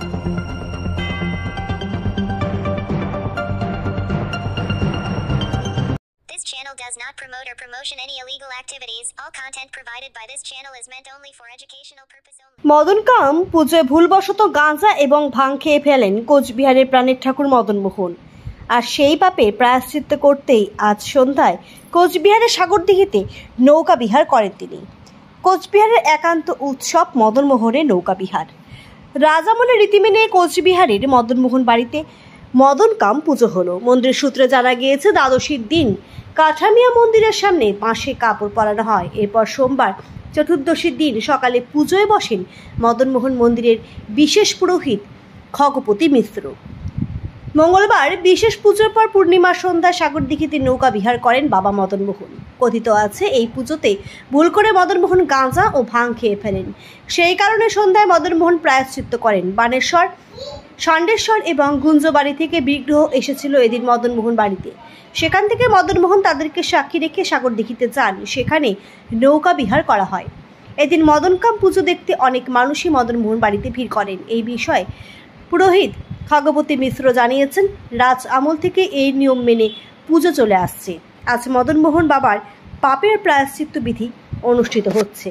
This channel does not promote or promotion any illegal activities. All content provided by this channel is meant only for educational purpose only. মদনকাম পুজোয় ভুলবশত গাঁজা এবং ভাং খেয়ে ফেলেন কোচবিহারের প্রাণের ঠাকুর মদনমোহন। আর সেই পাপে প্রায়শ্চিত্ত করতেই আজ সন্ধ্যায় কোচবিহারের সাগরদিঘিতে নৌকা বিহার করেন তিনি। কোচবিহারের একান্ত উৎসব মদনমোহনের নৌকা বিহার। রাজামনের রীতি মেনে কোচবিহারের মদনমোহন বাড়িতে মদনকাম পুজো হলো। মন্দির সূত্রে জানা গিয়েছে, দ্বাদশীর দিন কাঠামিয়া মন্দিরের সামনে বাঁশে কাপড় পরানো হয়। এরপর সোমবার চতুর্দশীর দিন সকালে পুজোয় বসেন মদনমোহন মন্দিরের বিশেষ পুরোহিত খগপতি মিশ্র। মঙ্গলবার বিশেষ পুজোর পর পূর্ণিমার সন্ধ্যায় সাগরদিঘিতে নৌকা বিহার করেন বাবা মদনমোহন। কথিত আছে, এই পুজোতে ভুল করে মদনমোহন গাঁজা ও ভাং খেয়ে ফেলেন। সেই কারণে সন্ধ্যায় মদনমোহন প্রায়শ্চিত্ত করেন। বানেশ্বর, ষণ্ডেশ্বর এবং গুঞ্জবাড়ি থেকে বিগ্রহ এসেছিল এদিন মদনমোহন বাড়িতে। সেখান থেকে মদনমোহন তাদেরকে সাক্ষী রেখে সাগরদিঘিতে যান। সেখানে নৌকা বিহার করা হয়। এদিন মদনকাম পুজো দেখতে অনেক মানুষই মদনমোহন বাড়িতে ভিড় করেন। এই বিষয়ে পুরোহিত খগপতি মিশ্র জানিয়েছেন, রাজ আমল থেকে এই নিয়ম মেনে পুজো চলে আসছে। আজ মদনমোহন বাবার পাপের প্রায়শ্চিত্ত বিধি অনুষ্ঠিত হচ্ছে।